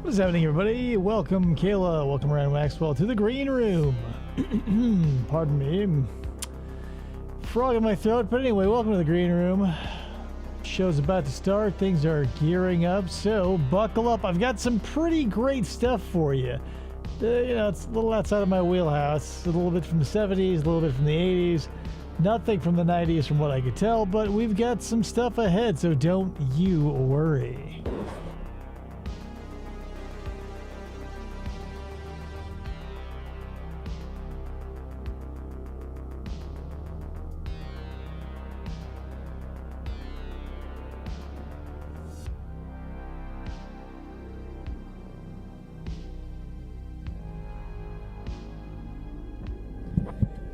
What is happening, everybody? Welcome, Kayla. Welcome, Ryan Maxwell, to the green room. Pardon me. Frog in my throat. But anyway, welcome to the green room. Show's about to start. Things are gearing up, so buckle up. I've got some pretty great stuff for you. It's a little outside of my wheelhouse. A little bit from the 70s, a little bit from the 80s. Nothing from the 90s from what I could tell, but we've got some stuff ahead, so don't you worry.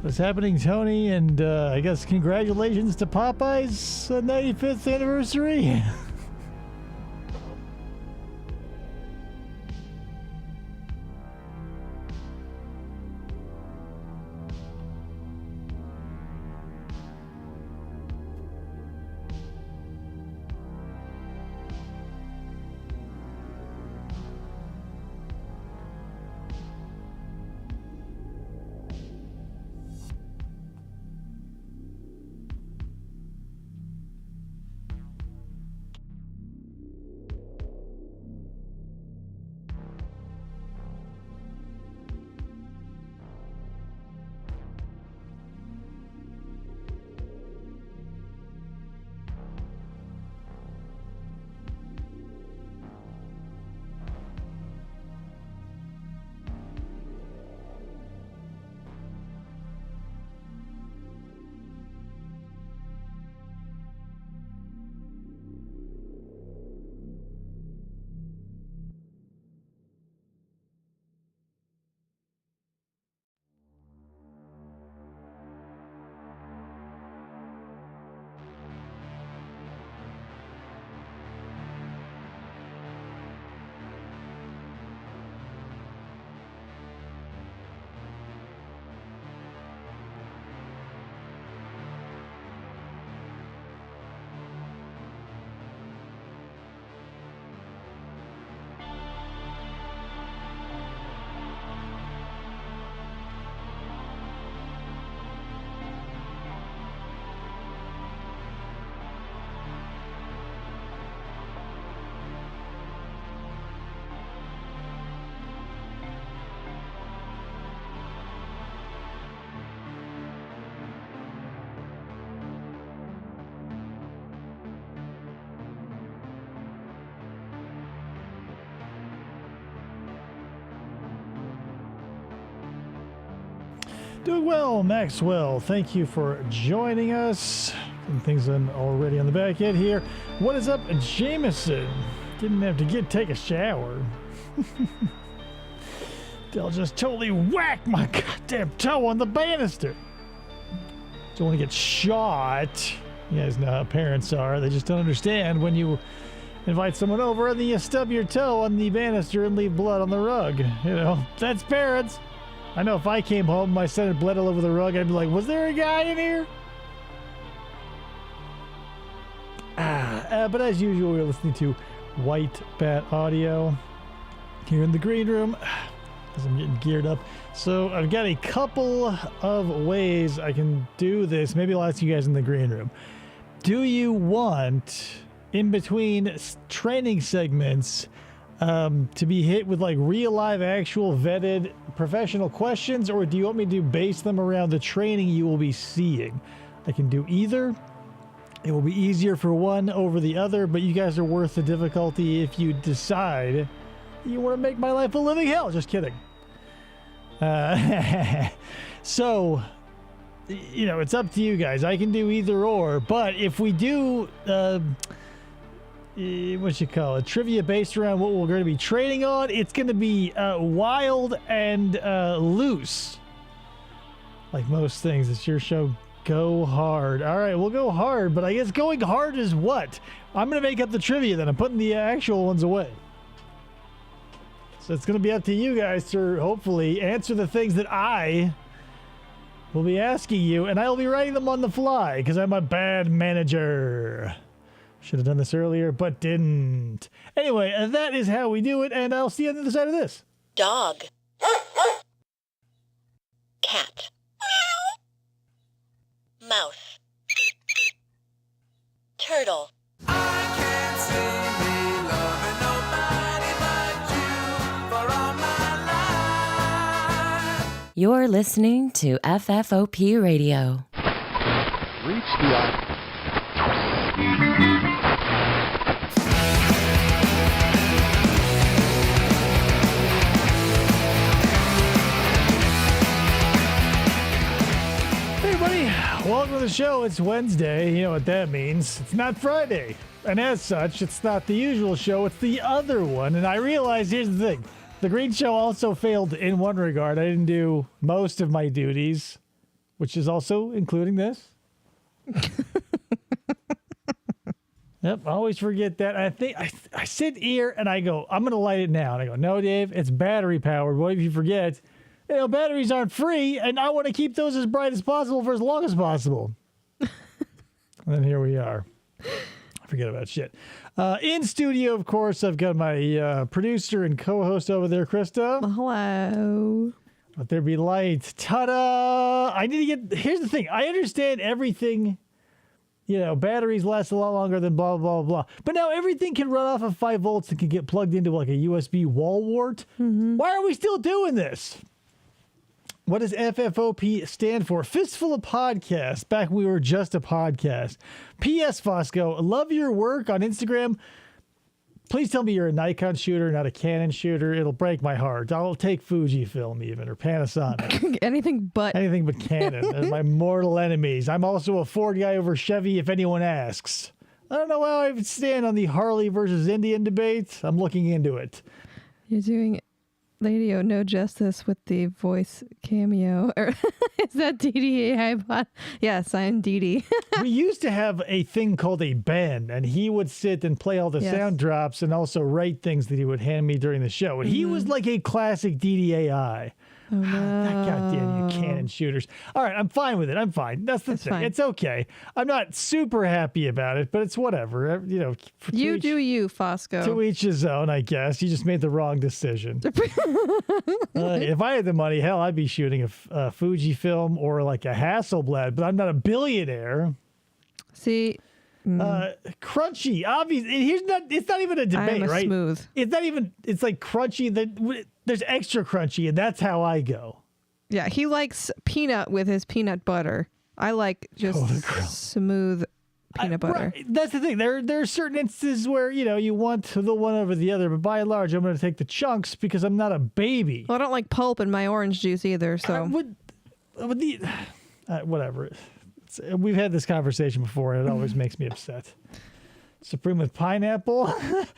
What's happening, Tony? And I guess congratulations to Popeye's 95th anniversary. Doing well, Maxwell. Thank you for joining us. Things already on the back end here. What is up, Jameson? Didn't have to take a shower. They'll just totally whack my goddamn toe on the banister. Don't want to get shot. You guys know how parents are. They just don't understand when you invite someone over and then you stub your toe on the banister and leave blood on the rug. You know, that's parents. I know if I came home, my son had bled all over the rug, I'd be like, was there a guy in here? But as usual, we're listening to White Bat Audio here in the green room as I'm getting geared up. So I've got a couple of ways I can do this. Maybe I'll ask you guys in the green room. Do you want, in between training segments, to be hit with like real live actual vetted professional questions, or do you want me to base them around the training you will be seeing? I can do either. It will be easier for one over the other, but you guys are worth the difficulty if you decide you want to make my life a living hell. Just kidding. So, you know, it's up to you guys. I can do either or, but if we do what you call it, trivia based around what we're going to be training on, it's going to be wild and loose, like most things. It's your show. Go hard. All right, we'll go hard, but I guess going hard is what? I'm going to make up the trivia then. I'm putting the actual ones away. So it's going to be up to you guys to hopefully answer the things that I will be asking you, and I will be writing them on the fly because I'm a bad manager. Should have done this earlier, but didn't. Anyway, that is how we do it, and I'll see you on the other side of this. Dog. Cat. Mouse. Turtle. I can't see me loving nobody but you for all my life. You're listening to FFOP Radio. Reach the Welcome to the show. It's Wednesday. You know what that means. It's not Friday. And as such, it's not the usual show. It's the other one. And I realize, here's the thing. The Green Show also failed in one regard. I didn't do most of my duties, which is also including this. Yep, I always forget that. I think I sit here and I go, I'm going to light it now. And I go, no, Dave, it's battery powered. What if you forget? You know, batteries aren't free, and I want to keep those as bright as possible for as long as possible. And then here we are. I forget about shit. In studio, of course, I've got my producer and co-host over there, Krista. Hello. Let there be light. Ta-da! I need to get... Here's the thing. I understand everything. You know, batteries last a lot longer than blah, blah, blah. But now everything can run off of 5 volts and can get plugged into like a USB wall wart. Mm-hmm. Why are we still doing this? What does FFOP stand for? Fistful of Podcasts, back when we were just a podcast. P.S. Fosco, love your work on Instagram. Please tell me you're a Nikon shooter, not a Canon shooter. It'll break my heart. I'll take Fujifilm even, or Panasonic. Anything but Canon. They're my mortal enemies. I'm also a Ford guy over Chevy, if anyone asks. I don't know how I would stand on the Harley versus Indian debate. I'm looking into it. You're doing Lady O no justice with the voice cameo. Or is that DDA iPod? Yes, I'm DD. We used to have a thing called a Ben, and he would sit and play all the sound drops and also write things that he would hand me during the show. And he was like a classic DDAI. Oh, no. That goddamn you Canon shooters. All right, I'm fine with it. I'm fine. That's the thing. Fine. It's okay. I'm not super happy about it, but it's whatever. You know, you do you, Fosco. To each his own, I guess. You just made the wrong decision. If I had the money, hell, I'd be shooting a Fujifilm or like a Hasselblad, but I'm not a billionaire. See, crunchy. Obviously, it's not even a debate, right? Smooth. It's not even. It's like crunchy. There's extra crunchy, and that's how I go. Yeah, he likes peanut with his peanut butter. I like just smooth peanut butter. Right. That's the thing. There are certain instances where, you know, you want the one over the other, but by and large, I'm going to take the chunks because I'm not a baby. Well, I don't like pulp in my orange juice either, so. Whatever. We've had this conversation before, and it always makes me upset. Supreme with pineapple?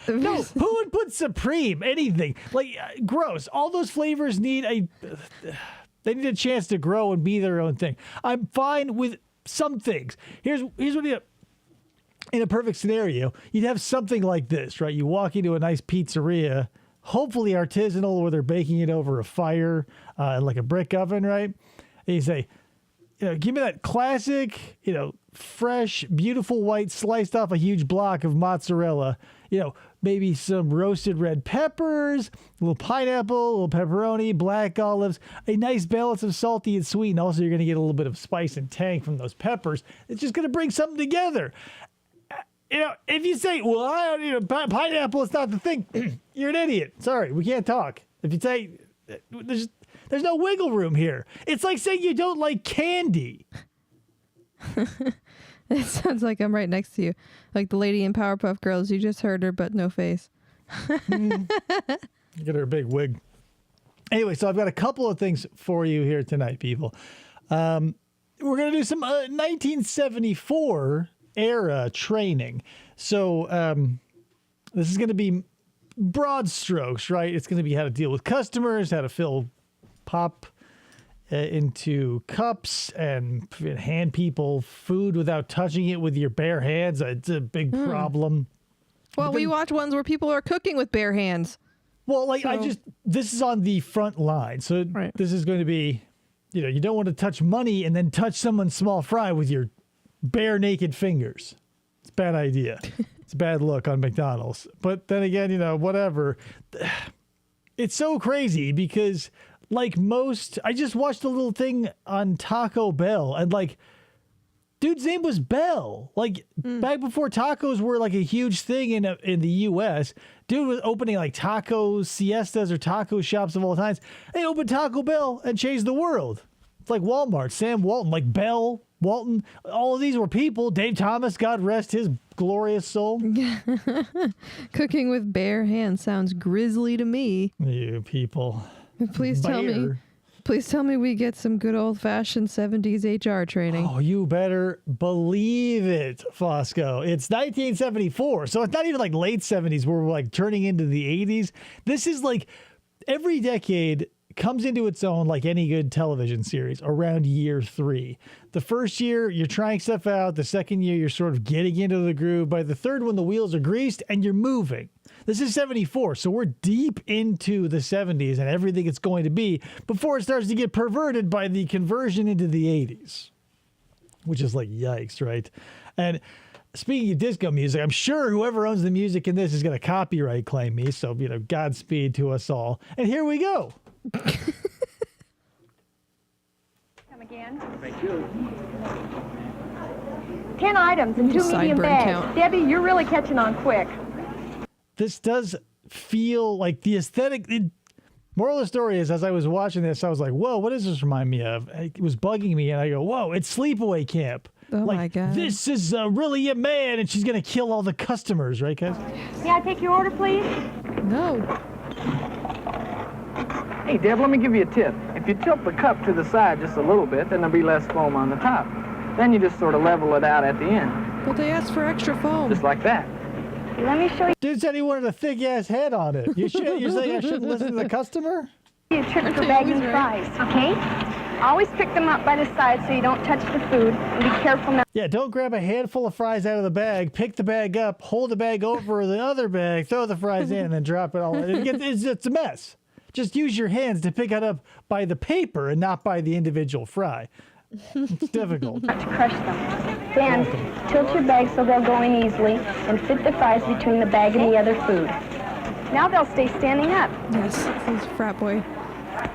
No, who would put Supreme? Anything. Like, gross. All those flavors need they need a chance to grow and be their own thing. I'm fine with some things. Here's what in a perfect scenario, you'd have something like this, right? You walk into a nice pizzeria, hopefully artisanal, where they're baking it over a fire, like a brick oven, right? And you say, you know, give me that classic, you know, fresh, beautiful white, sliced off a huge block of mozzarella, you know, maybe some roasted red peppers, a little pineapple, a little pepperoni, black olives, a nice balance of salty and sweet. And also you're going to get a little bit of spice and tang from those peppers. It's just going to bring something together. You know, if you say, well, pineapple is not the thing, you're an idiot. Sorry, we can't talk. If you say, there's no wiggle room here. It's like saying you don't like candy. It sounds like I'm right next to you. Like the lady in Powerpuff Girls. You just heard her, but no face. Get her a big wig. Anyway, so I've got a couple of things for you here tonight, people. We're going to do some 1974 era training. So this is going to be broad strokes, right? It's going to be how to deal with customers, how to fill pop into cups and hand people food without touching it with your bare hands. It's a big problem. Well, we watch ones where people are cooking with bare hands. Well, like this is on the front line. So This is going to be, you know, you don't want to touch money and then touch someone's small fry with your bare naked fingers. It's a bad idea. It's a bad look on McDonald's. But then again, whatever. It's so crazy because like I just watched a little thing on Taco Bell and like, dude's name was Bell. Like back before tacos were like a huge thing in the U.S., dude was opening like taco siestas or taco shops of all times. They opened Taco Bell and changed the world. It's like Walmart, Sam Walton, like Bell, Walton. All of these were people. Dave Thomas, God rest his glorious soul. Cooking with bare hands sounds grisly to me. You people. Please tell me we get some good old-fashioned 70s HR training. Oh, you better believe it, Fosco. It's 1974, so it's not even like late 70s where we're like turning into the 80s. This is like every decade comes into its own like any good television series around year 3. The first year, you're trying stuff out. The second year, you're sort of getting into the groove. By the third one, the wheels are greased and you're moving. This is 74, so we're deep into the 70s and everything it's going to be before it starts to get perverted by the conversion into the 80s, which is like, yikes, right? And speaking of disco music, I'm sure whoever owns the music in this is going to copyright claim me, so, Godspeed to us all. And here we go. Come again. Thank you. 10 items and 2 medium Sideburn bags. count. Debbie, you're really catching on quick. This does feel like the aesthetic. Moral of the story is, as I was watching this, I was like, whoa, what does this remind me of? It was bugging me, and I go, whoa, it's Sleepaway Camp. Oh, like, my God. This is really a man, and she's going to kill all the customers, right, guys? May I take your order, please? No. Hey, Deb, let me give you a tip. If you tilt the cup to the side just a little bit, then there'll be less foam on the top. Then you just sort of level it out at the end. But they asked for extra foam. Just like that. Let me show Dude said he wanted a thick-ass head on it. You're saying I shouldn't listen to the customer? you a trick for bagging fries, okay? Always pick them up by the side so you don't touch the food, and be careful now. Yeah, don't grab a handful of fries out of the bag, pick the bag up, hold the bag over the other bag, throw the fries in, and then drop it all in. It's a mess. Just use your hands to pick it up by the paper and not by the individual fry. It's difficult. Not to crush them. Then, tilt your bag so they'll go in easily, and fit the fries between the bag and the other food. Now they'll stay standing up. Yes, this is frat boy.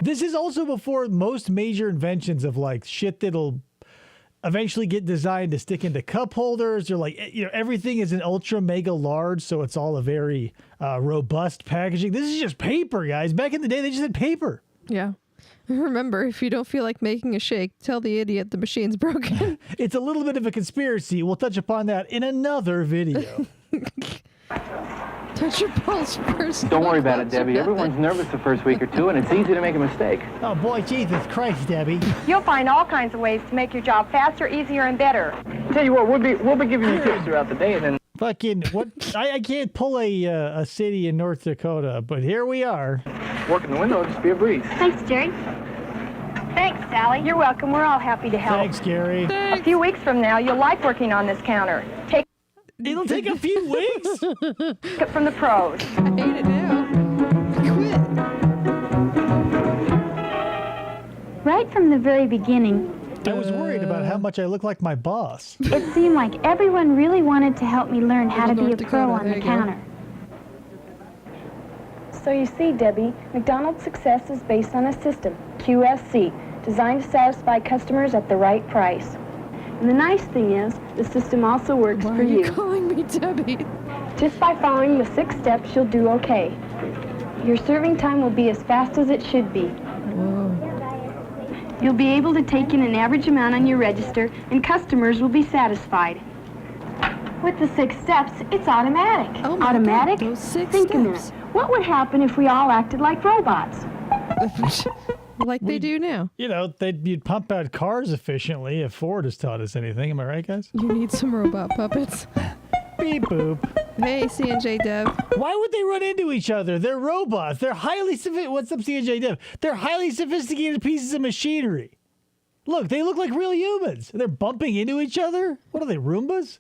This is also before most major inventions of like shit that'll eventually get designed to stick into cup holders, or like, everything is an ultra mega large, so it's all a very robust packaging. This is just paper, guys. Back in the day, they just had paper. Yeah. Remember, if you don't feel like making a shake, tell the idiot the machine's broken. It's a little bit of a conspiracy. We'll touch upon that in another video. Touch your pulse first. Don't worry about it, Debbie. Everyone's nervous the first week or two, and it's easy to make a mistake. Oh boy, Jesus Christ, Debbie. You'll find all kinds of ways to make your job faster, easier, and better. Tell you what, we'll be giving you tips throughout the day, and then Fucking what? I can't pull a city in North Dakota, but here we are. working the window will just be a breeze. Thanks, Jerry. Thanks, Sally. You're welcome. We're all happy to help. Thanks, Gary. A few weeks from now, you'll like working on this counter. Take It'll take a few weeks. it from the pros. I hate it now. Quit. Right from the very beginning, I was worried about how much I look like my boss. it seemed like everyone really wanted to help me learn how to be a North pro Dakota, on there the you go. counter. So you see, Debbie, McDonald's success is based on a system, QSC, designed to satisfy customers at the right price. And the nice thing is, the system also works Why for are you you. calling me Debbie? Just by following the 6 steps, you'll do okay. Your serving time will be as fast as it should be. Whoa. You'll be able to take in an average amount on your register, and customers will be satisfied. With the 6 steps, it's automatic. Oh my Automatic? God, those 6 Think a steps. minute. What would happen if we all acted like robots? Like they do now. You know, you'd pump out cars efficiently if Ford has taught us anything. Am I right, guys? You need some robot puppets. Beep boop. Hey, C&J Dev. Why would they run into each other? They're robots. They're highly What's up, CJ Dev? They're highly sophisticated pieces of machinery. Look, they look like real humans. They're bumping into each other. What are they, Roombas?